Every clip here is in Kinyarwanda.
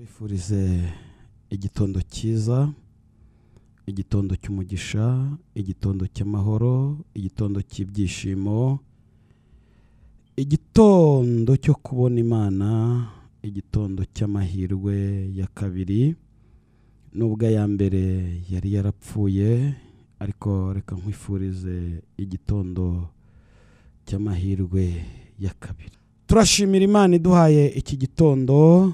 Bifurize igitondo cyiza, igitondo cy'umugisha, igitondo cy'amahoro, igitondo cy'ibyishimo, igitondo cyo kubona Imana, igitondo cy'amahirwe ya kabiri. Nubwo aya mbere yari yarapfuye, ariko reka nkwifurize igitondo cy'amahirwe ya kabiri. Turashimira Imana iduhaye iki gitondo,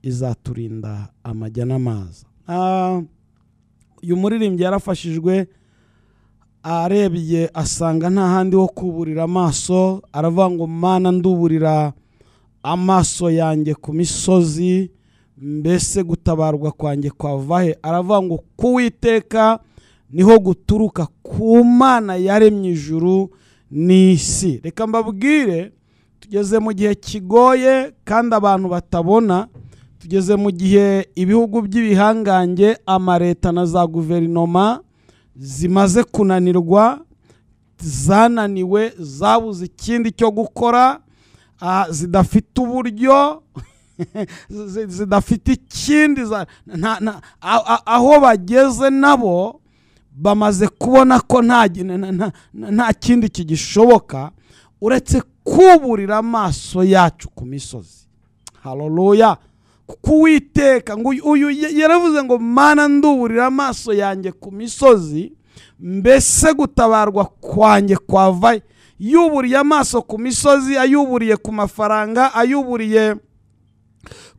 izaturinda amajya n'amaza. Uyu muririmbyi yarafashijwe, arebye asanga nta handi ho kuburira amaso, aravuga ngo Mana nduburira amaso yanjye ku misozi, mbese gutabarwa kwanjye kwavahe? Aravuga ngo kuwiteka niho guturuka, ku Mana yaremye ijuru n'isi. Reka mbabwire, tugeze mu gihe kigoye kandi abantu batabona. Tugeze mu gihe ibihugu by'ibihangange, amareta na za guverinoma zimaze kunanirwa, zananiwe, zabuze ikindi cyo gukora, zidafite uburyo, zidafite ikindi, aho bageze nabo bamaze kubona ko nta kindi kigishoboka uretse kuburira amaso yacu ku misozi. Haleluya! Kuwiteka ngo uyu yaravuze ngo Mana nduburira amaso yanjye ku misozi, mbese gutabarwa kwanjye kwavahe? Yuburiye amaso ku misozi, ayuburiye ku mafaranga, ayuburiye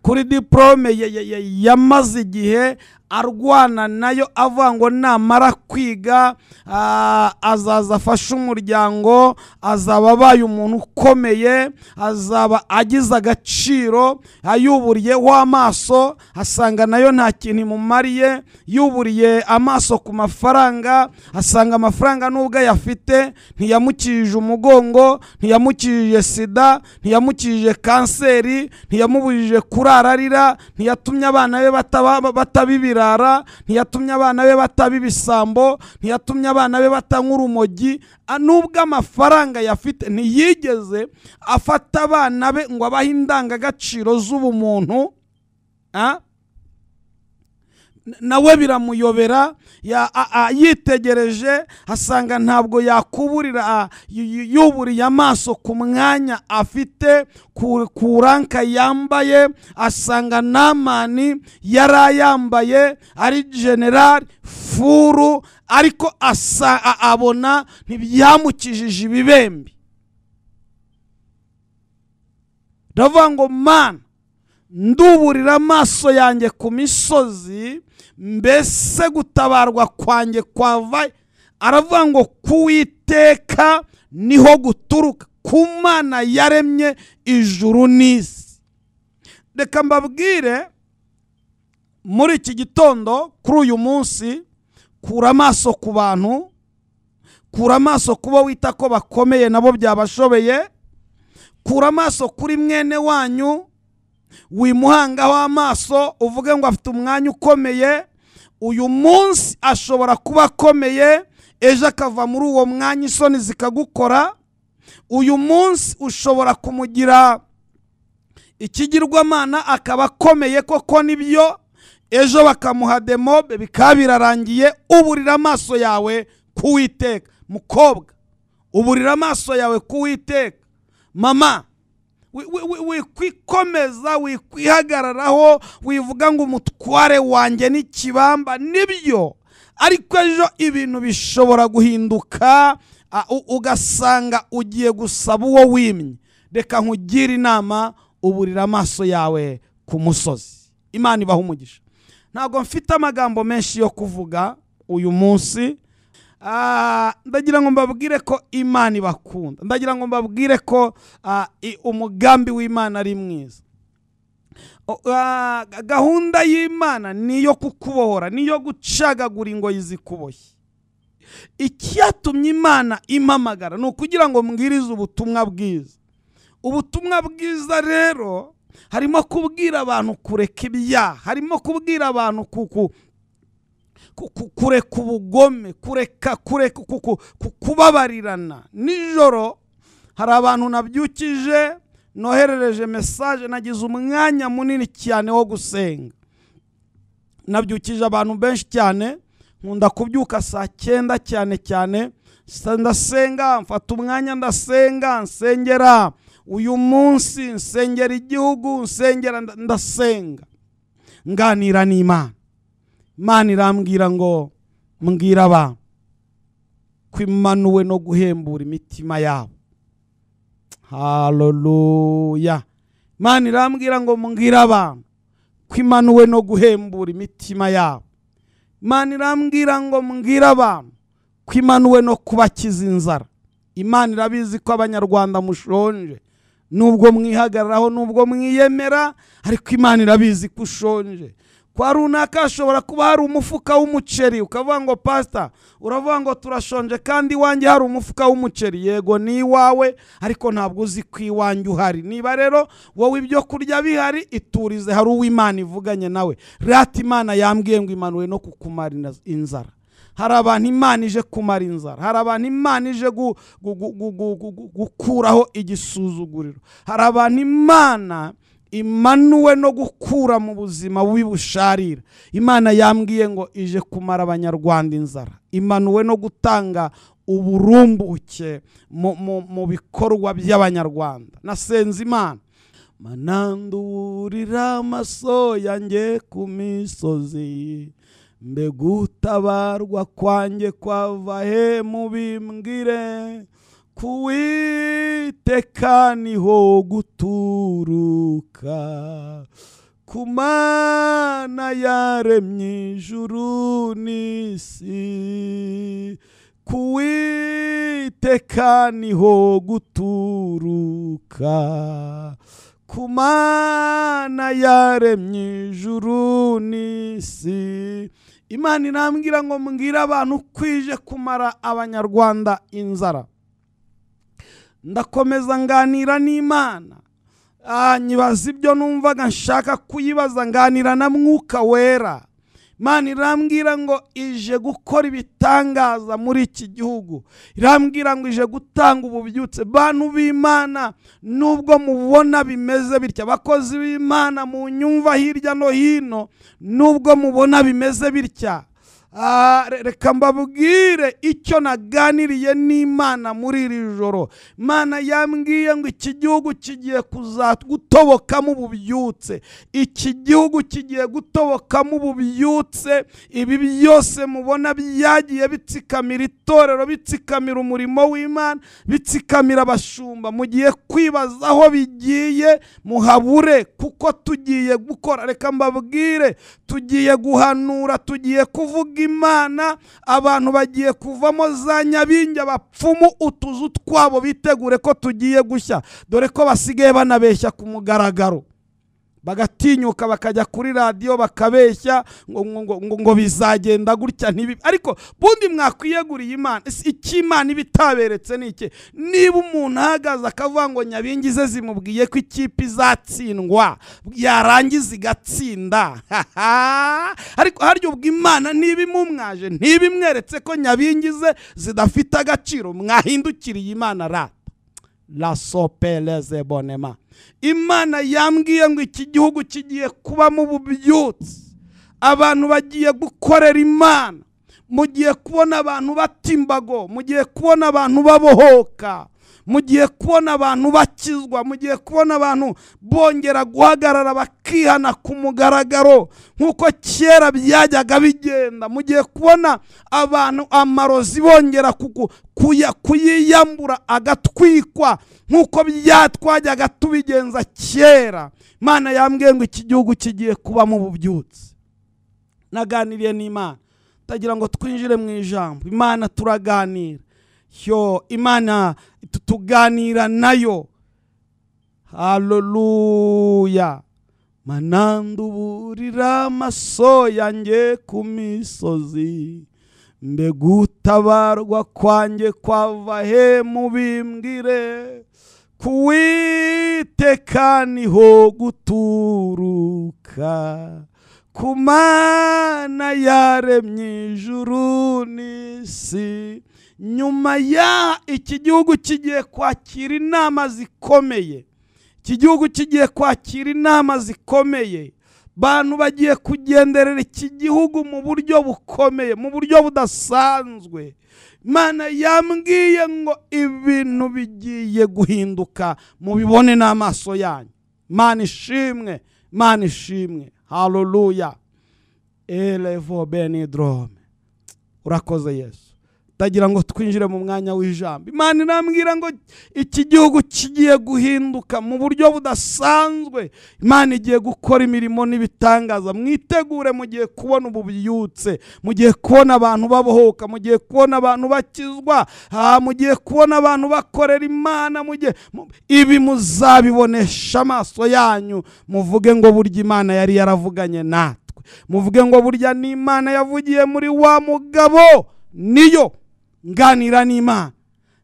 kuri diplome yamaze igihe arwana nayo, avuga ngo namara kwiga azaza afashe umuryango, azaba abaye umuntu ukomeye, azaba agize agaciro. Ayuburiye w'amaso, asanga nayo nta kintu imumariye. Yuburiye amaso ku mafaranga, asanga amafaranga nubwo ayafite ntiyamukijije umugongo, ntiyamukijije sida, ntiyamukijije kanseri, ntiyamubujije kurararira, ntiyatumye abana be batabibira, ntiyatumye abana be bataba ibisambo, ntiyatumye abana be batanywa urumogi. Nubwo amafaranga yafite, ntiyigeze afata abana be ngo abahe indangagaciro z'ubumuntu. Nawe biramuyobera, yitegereje asanga ntabwo yakuburira. Yuburiye amaso ku mwanya afite, ku ranka yambaye, asanga Namani yari ayambaye ari general furu, ariko abona ntibyamukijije ibibembe. Ndavuga ngo Mana nduburira amaso yanjye ku misozi, mbese gutabarwa kwanjye kwavahe? Aravuga ngo kuwiteka niho guturuka, ku Mana yaremye ijuru n'isi. Reka mbabwire, muri iki gitondo, kuri uyu munsi, kura amaso ku bantu, kura amaso kubo wita ko bakomeye nabo byabashobeye, kura amaso kuri mwene wanyu, wimuhangaho amaso uvuge ngo afite umwanya ukomeye. Uyu munsi ashobora kuba akomeye, ejo akava muri uwo mwanya isoni zikagukora. Uyu munsi ushobora kumugira ikigirwamana akaba akomeye koko nibyo, ejo bakamuha demobe bikaba birarangiye. Uburira amaso yawe kuwiteka. Mukobwa, uburira amaso yawe kuwiteka. Mama, wikwikomeza, wikwihagararaho, wivuga ngo umutware wanjye n'ikibamba. Nibyo, ariko ejo ibintu bishobora guhinduka, ugasanga ugiye gusaba uwo wimye. Reka nkugire inama, uburira amaso yawe ku musozi. Imana ibaha umugisha. Ntabwo mfite amagambo menshi yo kuvuga uyu munsi. Ndagira ngo mbabwire ko Imana ibakunda. Ndagira ngo mbabwire ko umugambi w'Imana ari mwiza. Gahunda y'Imana niyo kukubohora, niyo gucagagura ingoyi zikuboshye. Icyatumye Imana impamagara ni ukugira ngo mbwirize ubutumwa bwiza. Ubutumwa bwiza rero harimo kubwira abantu kureka ibyaha, harimo kubwira abantu kureka ubugome, kureka kubabarirana. Nijoro hari abantu nabyukije noherereje message nagize umwanya munini cyane wo gusenga. Nabyukije abantu benshi cyane, nkunda kubyuka saa 9 cyane ndasenga, mfata umwanya ndasenga, nsengera uyu munsi, nsengera igihugu, nsengera ndasenga, nganira n'Imana. Imana irambwira ngo mbwira abantu kwimanuwe no guhembura imitima yabo. Haleluya. Imana irambwira ngo mbwira abantu kwimanuwe no guhembura imitima yabo. Imana irambwira ngo mbwira abantu kwimanuwe no kubakiza inzara. Imana irabizi ko abanyarwanda mushonje, nubwo mwihagararaho, nubwo mwiyemera, ariko Imana irabizi ko ushonje. Kwa runaka ashobora kuba hari umufuka w'umuceri, ukavuga ngo pastor uravuga ngo turashonje kandi wanjye hari umufuka w'umuceri. Yego ni iwawe, ariko ntabwo uzi ko iwanjye uhari. Niba rero wowe ibyo kurya bihari, iturize, hari uw'Imana ivuganye nawe. Rati Imana yambwiye ngo imanuwe no kukumara inzara. Hari abantu Imana ije kumara inzara, hari abantu Imana ije gukuraho igisuzuguriro, hari abantu Imana imanuwe no gukura mu buzima bubi busharira. Imana yambwiye ngo ije kumara abanyarwanda inzara, imanuwe no gutanga uburumbuke mu bikorwa by'abanyarwanda. Nasenze Imana, manandurira amaso yanjye ku misozi, mbega utabarwa kwanjye kwava he mubimbwire, kuwiteka niho guturuka, ku Mana yaremye ijuru n'isi, kuwiteka niho guturuka, ku Mana yaremye ijuru n'isi. Imana irambwira ngo mbwira abantu kwije kumara abanyarwanda inzara. Ndakomeza nganira n'Imana, nyibaza ibyo numvaga nshaka kuyibaza, nganira na Mwuka Wera. Imana irambwira ngo ije gukora ibitangaza muri iki gihugu, irambwira ngo ije gutanga ububyutse. Bantu b'Imana, nubwo mubona bimeze bitya, abakozi b'Imana mu nyumva hirya no hino, nubwo mubona bimeze bitya, reka mbabwire icyo naganiriye n'Imana muri iri joro. Imana yambwiye ngo iki gihugu kigiye gutobokamo ububyutse, iki gihugu kigiye gutobokamo ububyutse. Ibi byose mubona byagiye bitsikamira itorero, bitsikamira umurimo w'Imana, bitsikamira abashumba, mugiye kwibaza aho bigiye muhabure, kuko tugiye gukora. Reka mbabwire, tugiye guhanura, tugiye kuvuga Imana. Abantu bagiye kuvamo za nyabingi, abapfumu utuzu twabo bitegure ko tugiye gushya, dore ko basigaye banabeshya ku mugaragaro, bagatinyuka bakajya kuri radio bakabeshya ngo bizagenda gutya ntibi. Ariko bundi mwakwiyeguriye Imana. Iki Imana ibitaberetse niki? Niba umuntu ahagaze akavuga ngo nyabingi ze zimubwiye ko ikipe izatsindwa, yarangiza igatsinda, ariko haryo ubwo Imana ntibimumwaje, ntibimweretse ko nyabingi ze zidafite agaciro, mwahindukiriye Imana rata. La sopeleze bonema. Imana yambwiye ngo iki gihugu kigiye kuba mu bubyutse, abantu bagiye gukorera Imana. Mugiye kubona abantu batimbago, mugiye kubona abantu babohoka, mugiye kubona abantu bakizwa, mugiye kubona abantu bongera guhagarara bakihana ku mugaragaro nkuko kera byajyaga bigenda. Mugiye kubona abantu amarozi bongera kuyiyambura agatwikwa nkuko byatwajyaga tubigenza kera. Imana yambwiye ngo iki gihugu kigiye kuba mu bubyutse. Naganiriye n'Imana, tagira ngo twinjire mu ijambo. Imana turaganira, Imana tuganira nayo. Haleluya. Mananduburira amaso yanjye ku misozi, mbega utabarwa kwanjye kwava he mubimbwire, kuwiteka niho guturuka, ku Mana yaremye ijuru n'isi. Nyuma ya iki gihugu kigiye kwakira inama zikomeye, iki gihugu kigiye kwakira inama zikomeye, bantu bagiye kugenderera iki gihugu mu buryo bukomeye, mu buryo budasanzwe. Imana yambwiye ngo ibintu bigiye guhinduka, mubibone n'amaso yanyu. Imana ishimwe, Imana ishimwe. Haleluya. Elevo benidrome. Urakoze Yesu. Tagira ngo twinjire mu mwanya w'ijambo. Imana irambwira ngo iki gihugu kigiye guhinduka mu buryo budasanzwe. Imana igiye gukora imirimo n'ibitangaza. Mwitegure, mugiye kubona ububyutse, mugiye kubona abantu babohoka, mugiye kubona abantu bakizwa, mugiye kubona abantu bakorera Imana, ibi muzabibonesha amaso yanyu, muvuge ngo burya Imana yari yaravuganye natwe, muvuge ngo burya ni Imana yavugiye muri wa mugabo, niyo nganira n'Imana.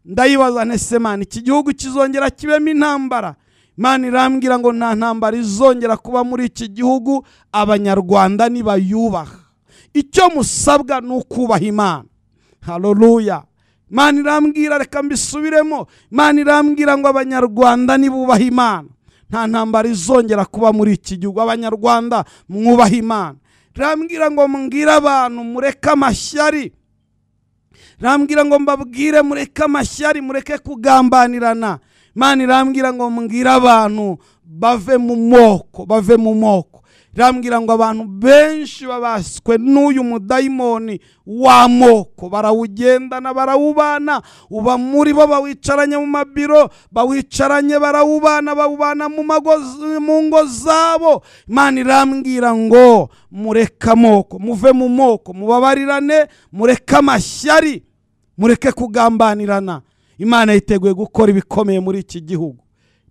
Ndayibaza ntese Mana, iki gihugu kizongera kibemo intambara? Imana irambwira ngo nta ntambara izongera kuba muri iki gihugu, abanyarwanda nibayubaha. Icyo musabwa ni ukubaha Imana. Haleluya. Imana irambwira, reka mbisubiremo, Imana irambwira ngo abanyarwanda nibubaha Imana, nta ntambara izongera kuba muri iki gihugu. Abanyarwanda mwubaha Imana. Irambwira ngo mbwira abantu mureke amashyari, irambwira ngo mbabwire mureke amashyari, mureke kugambanirana. Imana irambwira ngo mbwira abantu bave mu moko, bave mu moko. Irambwira ngo abantu benshi babaswe n'uyu mudayimoni w'amoko, barawugendana, barawubana, uba muri bo, bawicaranye mu mabiro, bawicaranye, barawubana, bawubana mu ngo zabo. Imana irambwira ngo mureke amoko, muve mu moko, mubabarirane, mureke amashyari, mureke kugambanirana. Imana yiteguye gukora ibikomeye muri iki gihugu.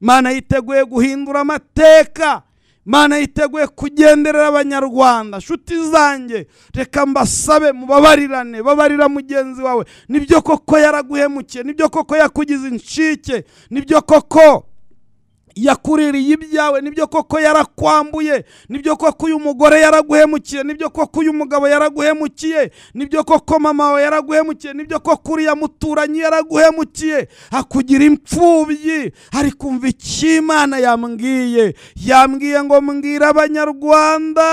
Imana yiteguye guhindura amateka. Imana yiteguye kugenderera abanyarwanda. Nshuti zanjye, reka mbasabe mubabarirane, babarira mugenzi wawe. Nibyo koko yaraguhemukiye, nibyo koko yakugize incike, nibyo koko yakuririye ibyawe, nibyo koko yarakwambuye, nibyo koko uyu mugore yaraguhemukiye, nibyo koko uyu mugabo yaraguhemukiye, nibyo koko mama wawe yaraguhemukiye, nibyo koko uriya muturanyi yaraguhemukiye, akugira imfubyi. Ariko umva icyo Imana yambwiye, yambwiye ngo mbwira abanyarwanda,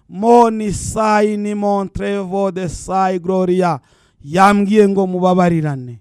moni sai ni montrevo de sai gloria, yambwiye ngo mubabarirane.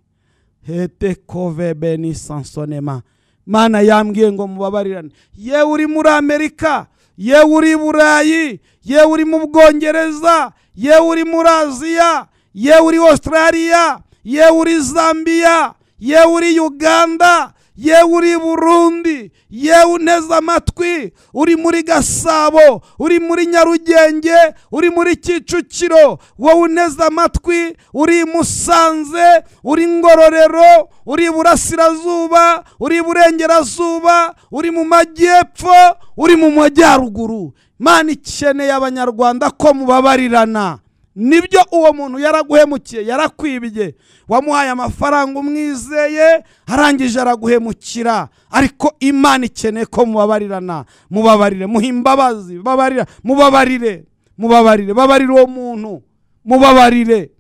Hete kove beni sansonema. Mana yambwiye ngo mubabarirane. Yewe uri muri Amerika, yewe uri Burayi, yewe uri mu Bwongereza, yewe uri muri Aziya, yewe uri Australia, yewe uri Zambia, yewe uri Uganda, yewe uri Burundi, yewe uneze amatwi, uri muri Gasabo, uri muri Nyarugenge, uri muri Kicukiro, wowe uneze amatwi, uri Musanze, uri Ngororero, uri Burasirazuba, uri Burengerazuba, uri mu Majyepfo, uri mu Majyaruguru. Imana ikeneye abanyarwanda ko mubabarirana. Nibyo uwo muntu yaraguhemukiye, yarakwibye, wamuhaye amafaranga umwizeye, arangije araguhemukira. Ariko Imana ikeneye ko mubabarirana. Mubabarire, muhimbabazi, babarira, mubabarire, mubabarire, babarire uwo muntu, mubabarire.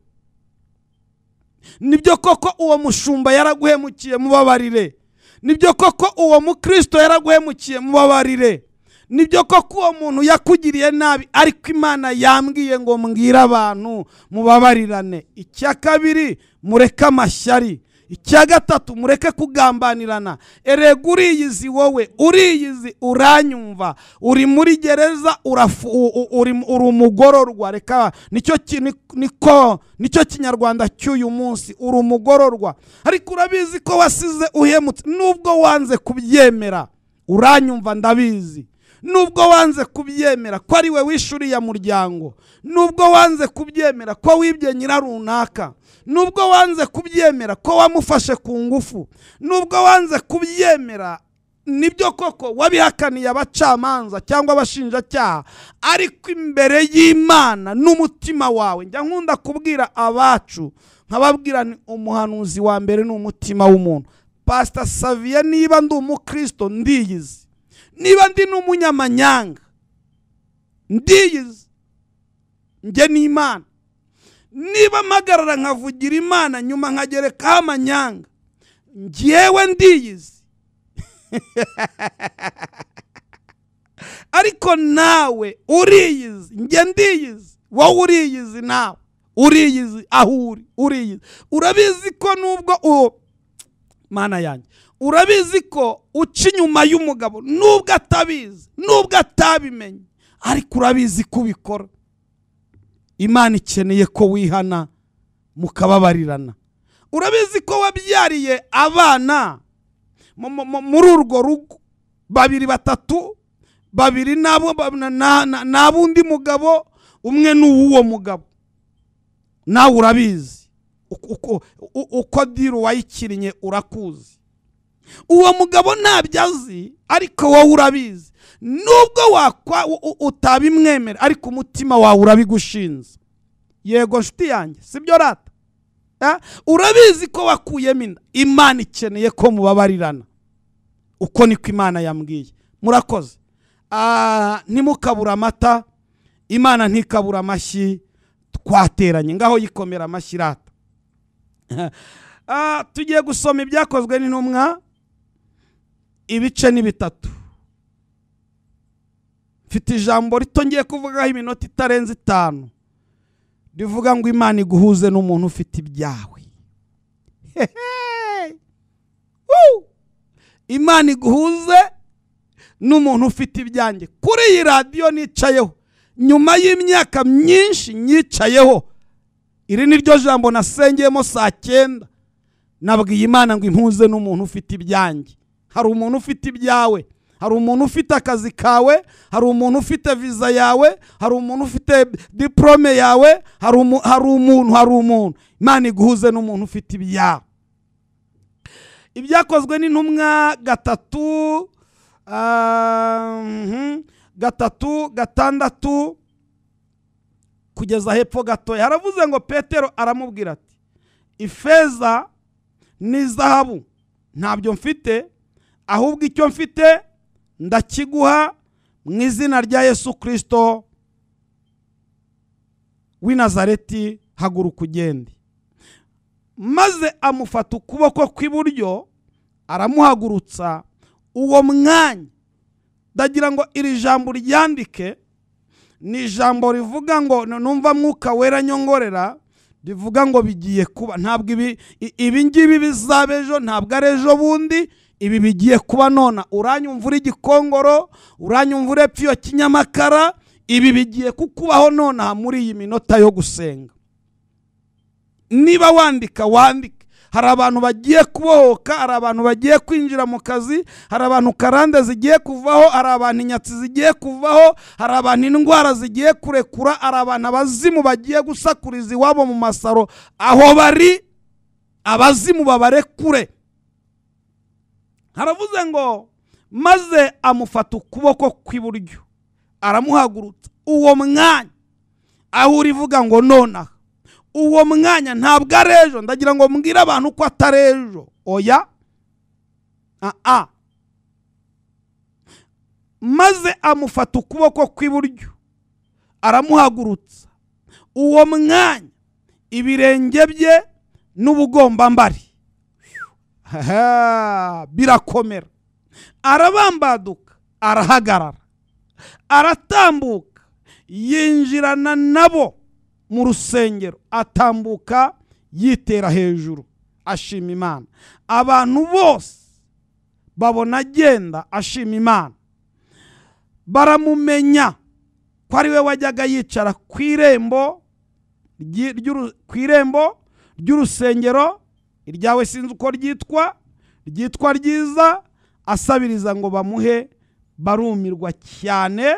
Nibyo koko uwo mushumba yaraguhemukiye, mubabarire. Nibyo koko uwo mukristo yaraguhemukiye, mubabarire. Nibyo koko uwo muntu yakugiriye nabi, ariko Imana yambwiye ngo mbwira abantu mubabarirane. Icya kabiri, mureke amashyari. Icya gatatu, mureke kugambanirana. Erega uriyizi wowe, uriyizi, uranyumva, uri muri gereza, uri umugororwa. Reka nicyo kinyarwanda cy'uyu munsi, uri umugororwa. Ariko urabizi ko wasize uhemutse, nubwo wanze kubyemera. Uranyumva, ndabizi. Nubwo wanze kubyemera ko ari we wishuriye muryango, nubwo wanze kubyemera ko wibye nyirarunaka, nubwo wanze kubyemera ko wamufashe ku ngufu, nubwo wanze kubyemera, nibyo koko wabihakaniye abacamanza cyangwa abashinjacyaha, ariko imbere y'Imana n'umutima wawe, njya nkunda kubwira abacu, nkababwira ni umuhanuzi wa mbere n'umutima w'umuntu. Pastor Xavier, niba ndi umukristo ndiyizi, niba ndi n'umunyamanyanga ndiyizi, njye ni Imana. Niba mpagarara nkavugira Imana nyuma nkagerekaho amanyanga, njyewe ndiyizi ariko nawe uriyizi, njye ndiyizi, wowe uriyizi, nawe uriyizi, aho uriyizi. Urabizi ko nubwo mana yanjye, urabizi ko uca inyuma y'umugabo nubwo atabizi, nubwo atabimenye, ariko urabizi ko ubikora. Imana ikeneye ko wihana mukababarirana. Urabizi ko wabyariye abana muri urwo rugo, 2 3, 2 nabo n'abundi mugabo, umwe n'uwo mugabo. Nawe urabizi uko diru wayikirinye, urakuzi. Uwo mugabo ntabyo azi, ariko wowe urabizi. Nubwo utabimwemera, ariko umutima wawe urabigushinze. Yego nshuti yanjye, sibyo rata? Urabizi ko wakuyemo inda. Imana ikeneye ko mubabarirana. Uko niko Imana yambwiye. Murakoze. Ntimukabura amata, Imana ntikabura amashyi, twateranye. Ngaho yikomera amashyi rata. Tugiye gusoma ibyakozwe n'intumwa, ibice ni 3. Mfite ijambo rito ngiye kuvugaho iminota itarenze 5. Rivuga ngo Imana iguhuze n'umuntu ufite ibyawe. Imana iguhuze n'umuntu ufite ibyanjye. Kuri iyi radio nicayeho, nyuma y'imyaka myinshi nyicayeho, iri ni ryo jambo nasengeyemo saa 9. Nabwiye Imana ngo impuze n'umuntu ufite ibyanjye. Hari umuntu ufite ibyawe, hari umuntu ufite akazi kawe, hari umuntu ufite visa yawe, hari umuntu ufite diplome yawe, hari umuntu. Imana iguhuze n'umuntu ufite ibyawe. Ibyakozwe n'intumwa 3, 6 kugeza hepfo gatoya. Haravuze ngo Petero aramubwira ati, ifeza n'izahabu ntabyo mfite, ahubwo icyo mfite ndakiguha mu izina rya Yesu Kristo w'i Nazareti, haguruka ugende. Maze amufata ukuboko kw'iburyo aramuhagurutsa. Uwo mwanya ndagira ngo iri jambo ryandike, ni ijambo rivuga ngo numva Mwuka Wera nyongorera, rivuga ngo bigiye kuba. Ntabwo ibi ngibi bizabejo, ntabwo ari ejo bundi, ibi bigiye kuba nona. Uranyumvura igikongoro, uranyumvura epfiyo kinyamakara, ibi bigiye kukubaho nona muri iyi minota yo gusenga. Niba wandika, wandike. Hari abantu bagiye kubohoka, hari abantu bagiye kwinjira mu kazi, hari abantu karande zigiye kuvaho, hari abantu inyatsi zigiye kuvaho, hari abantu indwara zigiye kurekura, hari abantu abazimu bagiye gusakuriza iwabo mu masaro, aho bari abazimu babarekure. Haravuze ngo maze amufata ukuboko kw'iburyo aramuhagurutsa. Uwo mwanya aho urivuga ngo nonaha, uwo mwanya ntabwo ari ejo. Ndagira ngo mbwire abantu ko atari ejo, oya. Maze amufata ukuboko kw'iburyo aramuhagurutsa. Uwo mwanya ibirenge bye n'ubugombambari birakomera. Arabambaduka, arahagarara, aratambuka, yinjirana nabo mu rusengero, atambuka yitera hejuru, ashima Imana. Abantu bose babona agenda ashima Imana. Baramumenya ko ari we wajyaga yicara ku irembo ry'urusengero, iryawe sinzi uko ryitwa ryiza, asabiriza ngo bamuhe. Barumirwa cyane,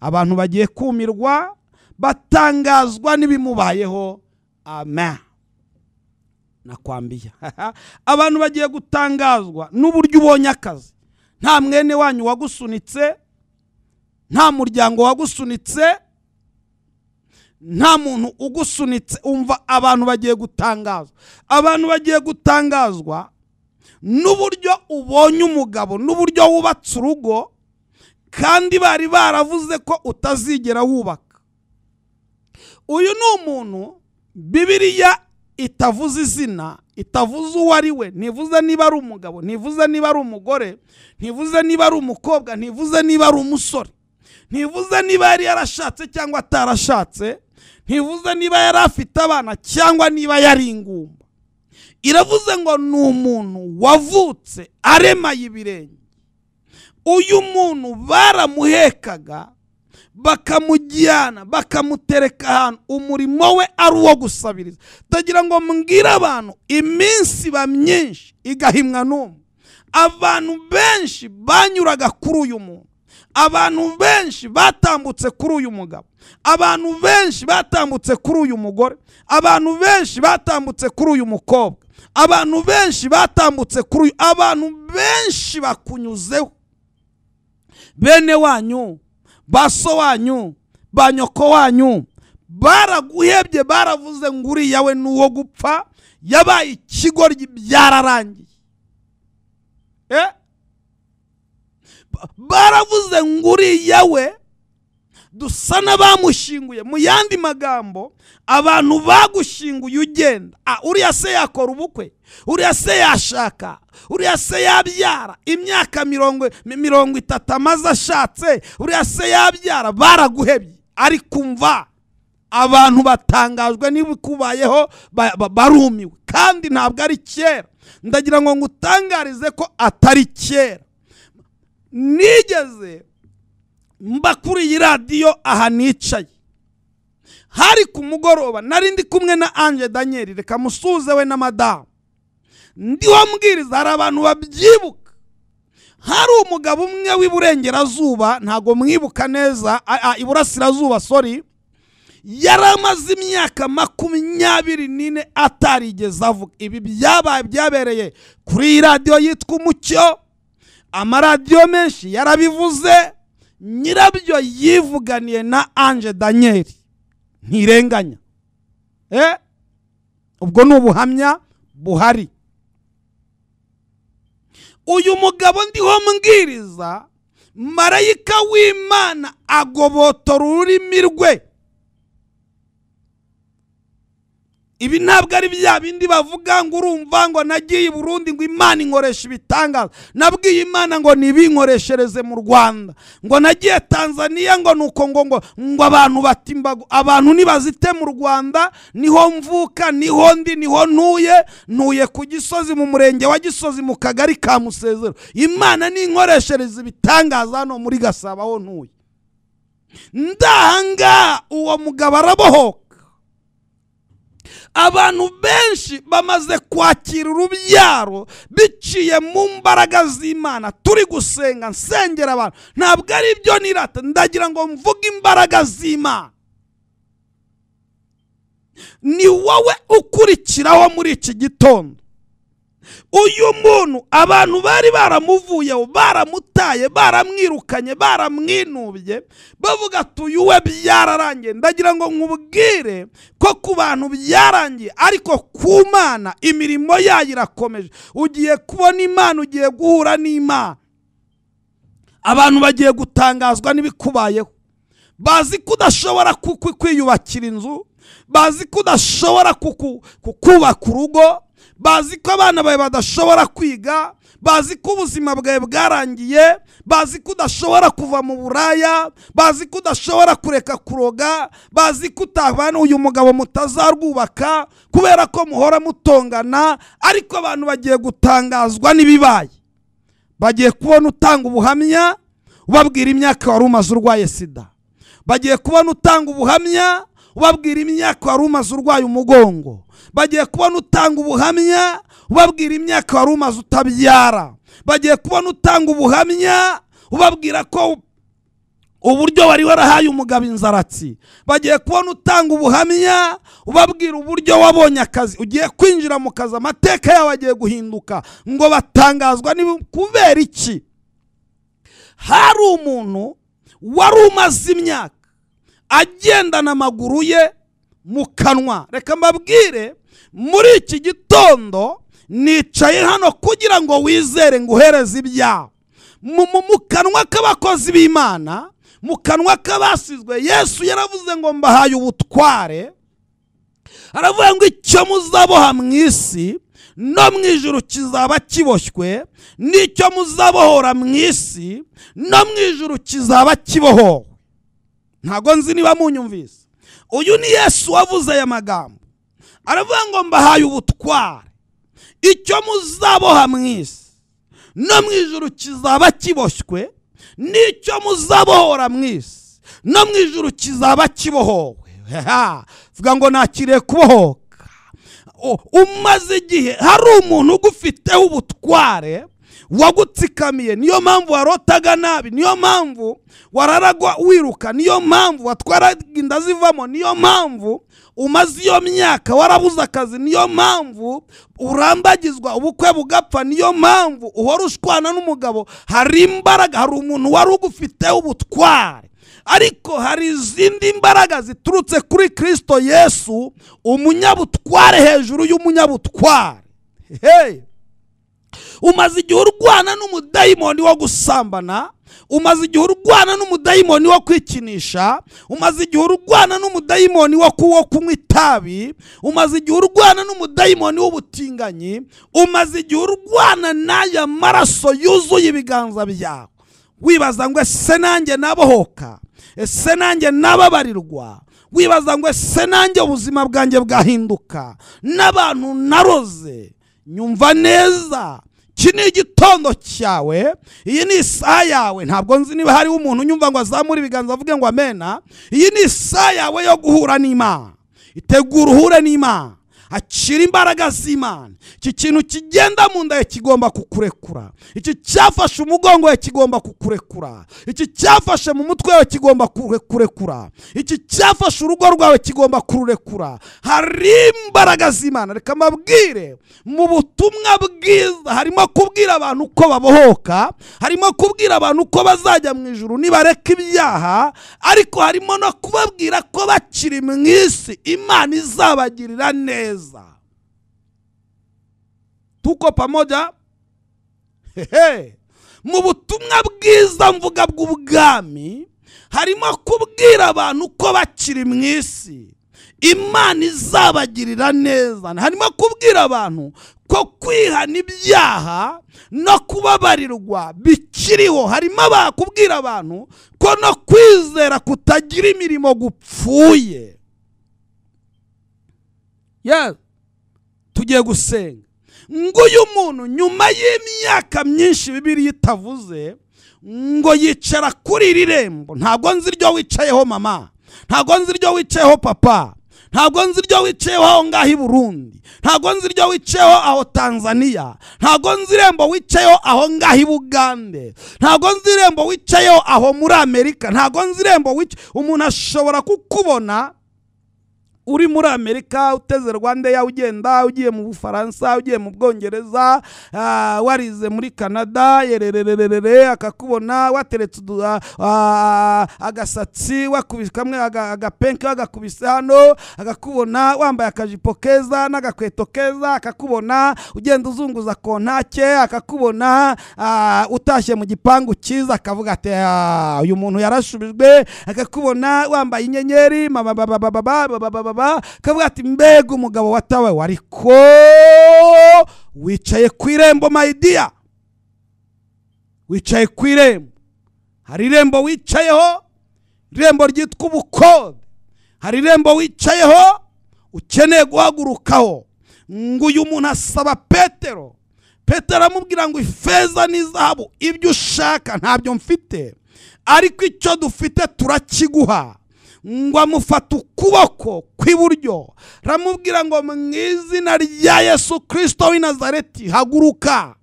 abantu bagiye kumirwa, batangazwa n'ibimubayeho. Amen. Nakwambiye abantu bagiye gutangazwa n'uburyo ubonye akazi. Nta mwene wanyu wagusunitse, nta muryango wagusunitse, nta muntu ugusunitse. Umva, abantu bagiye gutangazwa. Abantu bagiye gutangazwa n'uburyo ubonye umugabo, n'uburyo wubatse urugo, kandi bari baravuze ko utazigera wubaka. Uyu ni umuntu Bibiliya itavuze izina, itavuze uwo ari we, ntivuze niba ari umugabo, ntivuze niba ari umugore, ntivuze niba ari umukobwa, ntivuze niba ari umusore, ntivuze niba yari yarashatse cyangwa atarashatse, ntivuze niba yari afite abana cyangwa niba yari ingumba. Iravuze ngo ni umuntu wavutse aremaye ibirenge. Uyu muntu baramuhekaga bakamujyana bakamutereka ahantu umurimo we ari uwo gusabiriza. Tagira ngo mbwire abantu iminsi ba myinshi igahimwa n'umwe. Abantu benshi banyuraga kuri uyu muntu, abantu benshi batambutse kuri uyu mugabo, abantu benshi batambutse kuri uyu mugore, abantu benshi batambutse kuri uyu mukobwa, abantu benshi batambutse kuri uyu, abantu benshi bakunyuzeho. Bene wanyu, baso wanyu, banyoko wanyu baraguhebye, baravuze ngo uriya we nuwo gupfa, yabaye ikigoryi, byararangiye. Baravuze ngo uriya we dusa n'abamushinguye. Mu yandi magambo, abantu bagushinguye ugenda, uriya se yakora ubukwe, uriya se yashaka, uriya se yabyara, imyaka 30 amaze ashatse, uriya se yabyara. Baraguhebye. Ariko umva, abantu batangajwe n'ibikubayeho, barumiwe. Kandi ntabwo ari kera. Ndagira ngo ngutangarize ko atari kera. Nigeze mba kuri iyi radiyo aha nicaye, hari ku mugoroba, nari ndi kumwe na Ange Daniel, reka musuze we na madamu, ndiho mbwiriza. Hari abantu babyibuka, hari umugabo umwe w'iburengerazuba, ntago mwibuka neza, iburasirazuba, sorry, yaramaze imyaka 24 atarigeze avuga. Ibi byabereye kuri iyi radiyo yitwa Umucyo. Amaradiyo menshi yarabivuze, nyirabyo yivuganiye na Ange Daniel, ntirenganya. Ubwo ni ubuhamya buhari. Uyu mugabo ndiho mbwiriza, marayika w'Imana agobotora ururimi rwe. Ibi ntabwo ari bya bindi bavuga ngo urumva ngo nagiye i Burundi ngo Imana inkoresha ibitangaza. Nabwiye Imana ngo nibinkoreshereze mu Rwanda. Ngo nagiye Tanzania ngo nuko ngo abantu batimbago. Abantu nibazite mu Rwanda, niho mvuka, niho ndi, niho ntuye ku Gisozi, mu murenge wa Gisozi, mu kagari ka Musezero. Imana ninkoreshereze ibitangaza hano muri Gasabo aho ntuye. Ndahanga uwo mugabo arabohoka. Abantu benshi bamaze kwakira urubyaro biciye mu mbaraga z'Imana. Turi gusenga, nsengera abantu, ntabwo ari byo nirata, ndagira ngo mvuge imbaraga z'Imana. Ni wowe ukurikiraho muri iki gitondo. Uyu muntu abantu bari baramuvuyeho, baramutaye, baramwirukanye, baramwinubye, bavuga ati uyu we byararangiye. Ndagira ngo nkubwire ko ku bantu byarangiye, ariko ku Mana imirimo yayo irakomeje. Ugiye kubona Imana, ugiye guhura n'Imana. Abantu bagiye gutangazwa n'ibikubayeho. Bazi ko udashobora kwiyubakira inzu, bazi ko udashobora kubaka urugo, bazi ko abana bawe badashobora kwiga, bazi ko ubuzima bwawe bwarangiye, bazi ko udashobora kuva mu buraya, bazi ko udashobora kureka kuroga, bazi ko utabana uyu mugabo mutazarwubaka kubera ko muhora mutongana. Ariko abantu bagiye gutangazwa n'ibibaye. Bagiye kubona utanga ubuhamya ubabwira imyaka wari umaze urwaye sida. Bagiye kubona utanga ubuhamya ubabwira imyaka wari umaze urwaye umugongo. Bagiye kubona utanga ubuhamya ubabwira imyaka wari umaze utabyara. Bagiye kubona utanga ubuhamya ubabwira ko uburyo wari warahaye umugabo inzaratsi. Bagiye kubona utanga ubuhamya ubabwira uburyo wabonye akazi, ugiye kwinjira mu kazi, amateka yawe agiye guhinduka. Ngo batangazwa kubera iki? Hari umuntu wari umaze imyaka agendana amaguru ye mu kanwa. Reka mbabwire, muri iki gitondo nicaye hano kugira ngo wizere nguhereze ibyawe. Mu kanwa k'abakozi b'Imana, mu kanwa k'abasizwe, Yesu yaravuze ngo mbahaye ubutware aravuga ngo icyo muzaboha mu isi no mu ijuru kizaba kiboshywe, n'icyo muzabohora mu isi no mu ijuru kizaba kibohowe. Ntago nzi niba munyumvise. Uyu ni Yesu wavuze aya magambo. Aravuga ngo mbahaye ubutware, icyo muzaboha mu isi no mu ijuru kizaba kiboshywe, n'icyo muzabohora mu isi no mu ijuru kizaba kibohowe. Vuga ngo nakiriye kubohoka. Umaze igihe hari umuntu ugufiteho ubutware wagutsikamiye, niyo mpamvu warotaga nabi, niyo mpamvu wararagwa wiruka, niyo mpamvu watwaraga inda zivamo, niyo mpamvu umaze iyo myaka warabuze akazi, niyo mpamvu urambagizwa ubukwe bugapfa, niyo mpamvu uhora ushwana n'umugabo. Hari imbaraga, hari umuntu wari ugufiteho ubutware, ariko hari izindi mbaraga ziturutse kuri Kristo Yesu, umunyabutware hejuru y'umunyabutware. Umaze igihe urwana n'umudayimoni wo gusambana, umaze igihe urwana n'umudayimoni wo kwikinisha, umaze igihe urwana n'umudayimoni wo kunywa itabi, umaze igihe urwana n'umudayimoni w'ubutinganyi, umaze igihe urwana n'aya maraso yuzuye ibiganza byawe, wibaza ngo ese nanjye nabohoka, ese nanjye nababarirwa, wibaza ngo ese nanjye ubuzima bwanjye bwahinduka, n'abantu naroze. Nyumva neza, iki ni igitondo cyawe, iyi ni isaha yawe. Ntabwo nzi niba hari umuntu unyumva ngo azamure ibiganza avuge ngo amena. Iyi ni isaha yawe yo guhura n'Imana. Itegura uhure n'Imana, akira imbaraga z'Imana. Iki kintu kigenda mu nda kigomba kukurekura, iki cyafashe umugongo we kigomba kukurekura, iki cyafashe mu mutwe we kigomba kukurekura, iki cyafashe urugo rwawe kigomba kururekura. Hari imbaraga z'Imana. Reka mbabwire, mu butumwa bwiza harimo kubwira abantu uko babohoka, harimo kubwira abantu uko bazajya mu ijuru nibareka ibyaha, ariko harimo no kubabwira ko bakiri mu isi Imana izabagirira neza. Tuko pamoja? Mu butumwa bwiza mvuga bw'ubwami harimo kubwira abantu ko bakiri mu isi Imana izabagirira neza. Harimo kubwira abantu ko kwihana ibyaha no kubabarirwa bikiriho. Harimo kubwira abantu ko no kwizera kutagira imirimo gupfuye. Tugiye gusenga ngo uyu muntu nyuma y'imyaka myinshi Bibiliya itavuze ngo yicara kuri iri rembo. Ntabwo nzi iryo wicayeho mama, ntabwo nzi iryo wicayeho papa, ntabwo nzi iryo wicayeho aho ngaho i Burundi, ntabwo nzi iryo wicayeho aho Tanzania, ntabwo nzi irembo wicayeho aho ngaho i Bugande, ntabwo nzi irembo wicayeho aho muri Amerika, ntabwo nzi irembo umuntu ashobora kukubona uri muri Amerika uteze Rwanda ugenda ugiye mu Bufaransa, ugiye mu Bwongereza, warize muri Canada, yererererere akakubona wateretse agasatsi wakubise kamwe agapenke agakubise hano, akakubona wambaye akajipo keza n'agakweto keza, akakubona ugenda uzunguza kontake, akakubona utashye mu gipangu cyiza, akavuga ati uyu muntu yarashubijwe, akakubona wambaye inyenyeri kavuga ati mbega umugabo watawe. Wariko wicaye ku irembo my dear, wicaye ku irembo. Hari irembo wicayeho, irembo ryitwa ubukode. Hari irembo wicayeho ukeneye guhagurukaho. Ngo uyu muntu asaba Petero amubwira ngo ifeza n'izahabu ibyo ushaka ntabyo mfite, ariko icyo dufite turakiguha. Ngo amufata ukuboko kw'iburyo, ramubwira ngo mu izina rya Yesu Kristo w'i Nazareti haguruka.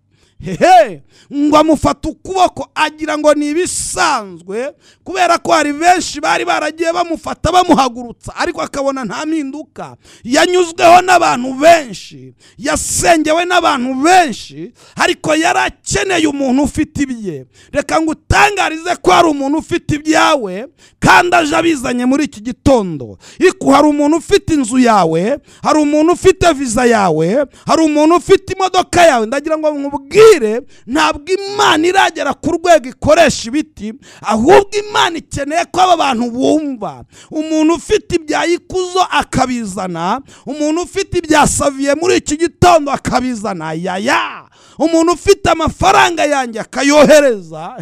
Ngo amufata ukuboko agira ngo ni ibisanzwe, kubera ko hari benshi bari baragiye bamufata bamuhagurutsa, ariko akabona nta mpinduka. Yanyuzweho n'abantu benshi, yasengewe n'abantu benshi, ariko yarakeneye umuntu ufite ibye. Reka ngo utangarize ko hari umuntu ufite ibyawe kandi aje abizanye muri iki gitondo. Hari umuntu ufite inzu yawe, hari umuntu ufite visa yawe, hari umuntu ufite imodoka yawe. Ndagira ngo nkubwire mbabwire, ntabwo Imana iragera ku rwego ikoresha ibiti, ahubwo Imana ikeneye ko aba bantu bumva. Umuntu ufite ibya ikuzo akabizana, umuntu ufite ibya saviye muri iki gitondo akabizana, yaya, umuntu ufite amafaranga yanjye akayohereza.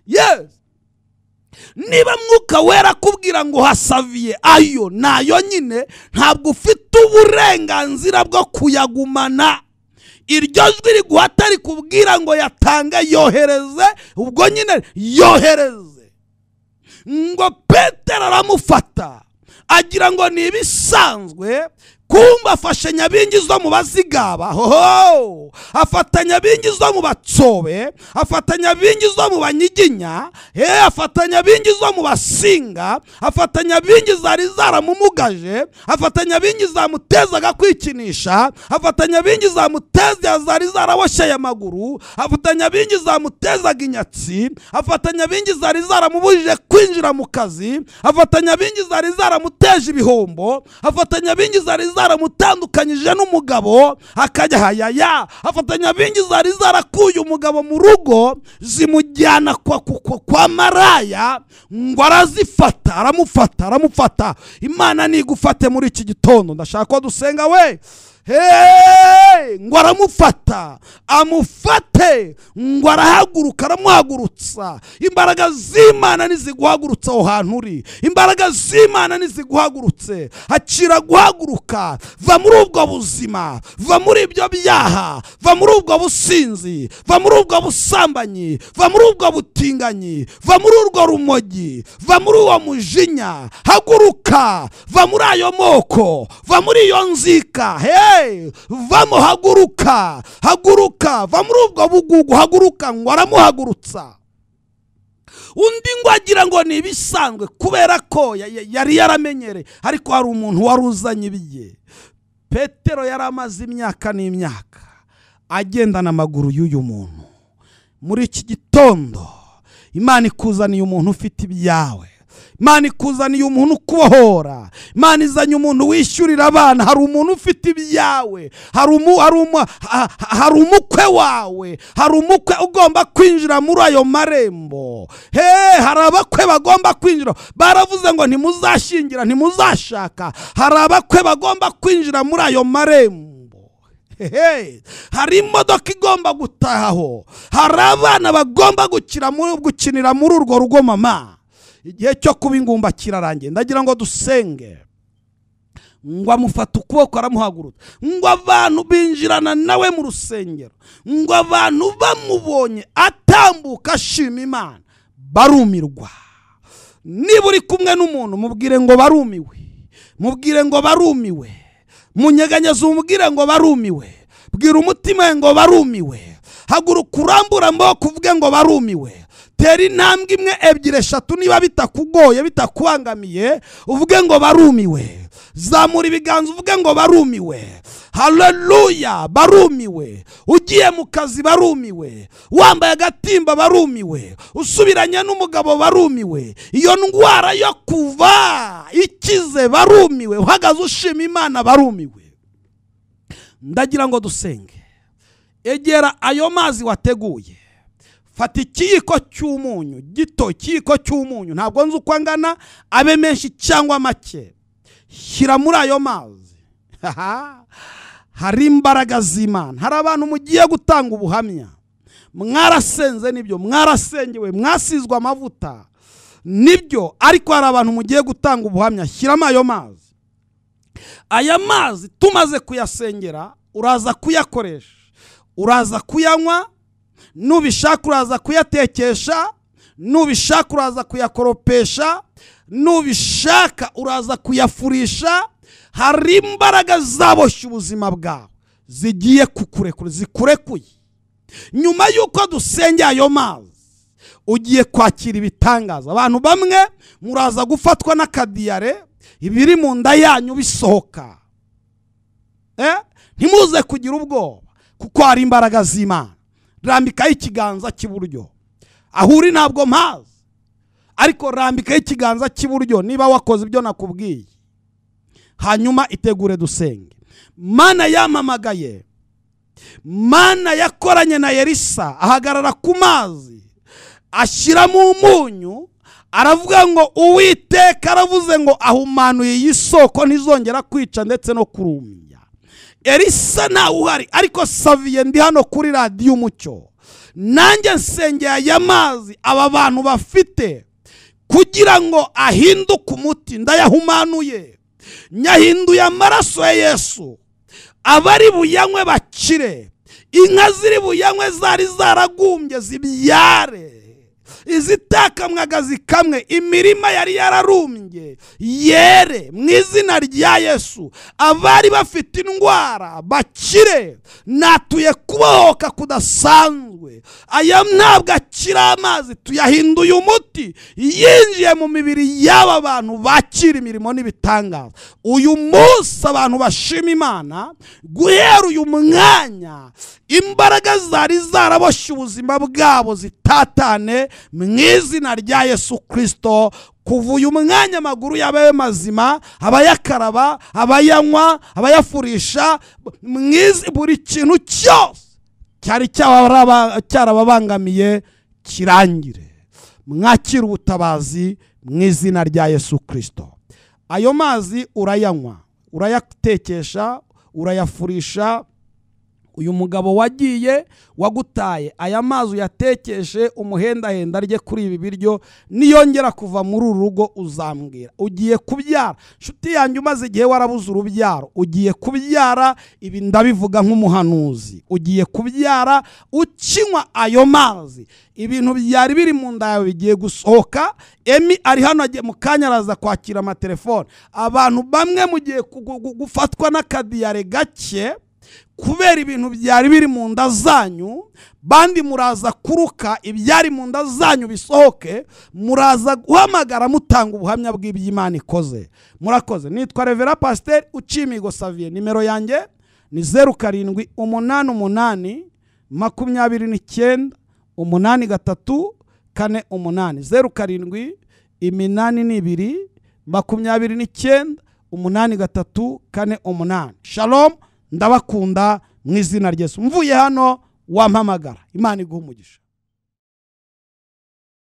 Yes, niba Mwuka Wera akubwira ngo hasaviye, ayo nayo nyine, ntabwo ufite uburenganzira bwo kuyagumana. Iryo jwi riguhata rikubwira ngo yatange, yohereze, ubwo nyine yohereze. Ngo Petero aramufata agira ngo ni ibisanzwe, kumva afashe nyabingi zo mu bazigaba, afata nyabingi zo mu batsobe, afata nyabingi zo mu banyiginya, afata nyabingi zo mu basinga, afata nyabingi zari zaramumugaje, afata nyabingi zamutezaga kwikinisha, afata nyabingi zamuteza zari zaraboshye amaguru, afata nyabingi zamutezaga inyatsi, afata nyabingi zari zaramubujije kwinjira mu kazi, afata nyabingi zari zaramuteje ibihombo, afata nyabingi zari zaramutandukanyije n'umugabo, akajya hayaya, afata nyabingi zari zarakuye umugabo mu rugo zimujyana kwa maraya, ngo arazifata, aramufata. Imana nigufate muri iki gitondo, ndashaka ko dusenga we. Ngo aramufata, amufate, ngo arahaguruka, aramuhagurutsa. Imbaraga z'Imana niziguhagurutsa aho hantu uri, imbaraga z'Imana niziguhagurutse, akira guhaguruka. Va muri ubwo buzima, va muri ibyo byaha, va muri ubwo businzi, va muri ubwo busambanyi, va muri ubwo butinganyi, va muri urwo rumogi, va muri uwo mujinya. Haguruka, va muri ayo moko, va muri iyo nzika. Vamo, haguruka, va muri ubwo bugugu, haguruka. Ngo aramuhagurutsa. Undi ngo agira ngo ni ibisanzwe kubera ko yari yaramenyere, ariko hari umuntu wari uzanye ibiye. Petero yari amaze imyaka n'imyaka agendana amaguru y'uyu muntu. Muri iki gitondo Imana ikuzaniye umuntu ufite ibyawe, Imana ikuzaniye umuntu ukubohora, Imana izanye umuntu wishyurira abana. Hari umuntu ufite ibyawe, hari umukwe wawe, hari umukwe ugomba kwinjira muri ayo marembo. Hari abakwe bagomba kwinjira, baravuze ngo ntimuzashyingira, ntimuzashaka. Hari abakwe bagomba kwinjira muri ayo marembo. Hari imodoka igomba gutahaho, hari abana bagomba gukinira muri urwo rugo. Mama, igihe cyo kuba ingumba kirarangiye, ndagira ngo dusenge. Ngo amufata ukuboko, aramuhagurutsa. Ngo abantu binjirana nawe mu rusengero, ngo abantu bamubonye atambuka ashima Imana, barumirwa. Niba uri kumwe n'umuntu, mubwire ngo barumiwe, mubwire ngo barumiwe, munyeganyeze umubwire ngo barumiwe, bwira umutima ngo barumiwe. Haguruka urambura amaboko uvuge ngo barumiwe. Tera intambwe imwe, ebyiri, eshatu, niba bitakugoye, bitakubangamiye, uvuge ngo barumiwe. Zamura ibiganza uvuge ngo barumiwe. Haleluya, barumiwe. Ugiye mu kazi, barumiwe. Wambaye agatimba, barumiwe. Usubiranye n'umugabo, barumiwe. Iyo ndwara yo kuva ikize, barumiwe. Uhagaze ushima Imana, barumiwe. Ndagira ngo dusenge. Egera ayo mazi wateguye, fata ikiyiko cy'umunyu gito, ikiyiko cy'umunyu, ntabwo nzi uko angana, abe menshi cyangwa make, shyira muri ayo mazi. Hari imbaraga z'Imana. Hari abantu mugiye gutanga ubuhamya, mwarasenze nibyo, mwarasengewe, mwasizwe amavuta nibyo, ariko hari abantu mugiye gutanga ubuhamya. Shyiramo ayo mazi. Aya mazi tumaze kuyasengera, uraza kuyakoresha, uraza kuyanywa, nubishaka uraza kuyatekesha, nubishaka uraza kuyakoropesha, nubishaka uraza kuyafurisha. Hari imbaraga zaboshye ubuzima bwawe zigiye kukurekura, zikurekuye. Nyuma yuko dusengeye ayo mazi, ugiye kwakira ibitangaza. Abantu bamwe muraza gufatwa n'akadiyare, ibiri mu nda yanyu bisohoka. Ntimuze kugira ubwoba, kuko hari imbaraga z'Imana. Rambikaho ikiganza cy'iburyo. Aho uri ntabwo mpazi, ariko rambikaho ikiganza cy'iburyo niba wakoze ibyo nakubwiye. Hanyuma itegure dusenge. Mana yamamagaye, Mana yakoranye na Elisa, ahagarara ku mazi, ashyiramo umunyu, aravuga ngo Uwiteka aravuze ngo ahumanuye iyi soko ntizongera kwica ndetse no kurumya. Elisa ntawe uhari, ariko Saviye ndi hano kuri radiyo Umucyo, nanjye nsengeye aya mazi aba bantu bafite kugira ngo ahinduke umuti. Ndayahumanuye, nyahinduye amaraso ya Yesu, abari buyanywe bakire, inka ziri buyanywe zari zaragumbye zibyare, izitakamwaga zikamwe, imirima yari yararumbye yere mu izina rya Yesu. Abari bafite indwara bakire, natuye kubohoka kudasanzwe. Aya ntabwo akiri amazi, tuyahinduye umuti, yinjiye mu mibiri y'aba bantu bakira imirimo n'ibitangaza. Uyu munsi abantu bashima Imana, guhera uyu mwanya imbaraga zari zaraboshye ubuzima bwabo zitatane mu izina rya Yesu Kristo. Kuva uyu mwanya amaguru yabaye mazima, abayakaraba, abayanywa, abayafurisha, buri kintu cyose cyari cyarababangamiye kirangire. Mwakira ubutabazi mu izina rya Yesu Kristo. Ayo mazi urayanywa, urayatekesha, urayafurisha. Uyu mugabo wagiye wagutaye aya mazi uyatekeshe, umuhendahenda rye kuri ibi biryo, niyongera kuva muri uru rugo uzambwira. Ugiye kubyara nshuti yanjye, umaze igihe warabuze urubyaro, ugiye kubyara. Ibi ndabivuga nk'umuhanuzi, ugiye kubyara ukinywa ayo mazi. Ibintu byari biri mu nda yawe bigiye gusohoka. Emi ari hano mu kanya araza kwakira amatelefone. Abantu bamwe mugiye gufatwa n'akadiyare gake kubera ibintu byari biri mu nda zanyu, bandi muraza kuruka ibyari mu nda zanyu bisohoke, muraza guhamagara mutanga ubuhamya bw'iby'Imana ikoze. Murakoze. Nitwa Revera Pasteur Ucimigo Saviye. Nimero yanjye ni 0788 29 83 48 0782 29 83 48. Shalom, ndabakunda mu izina rya Yesu. Mvuye hano wampamagara. Imana iguhe umugisha.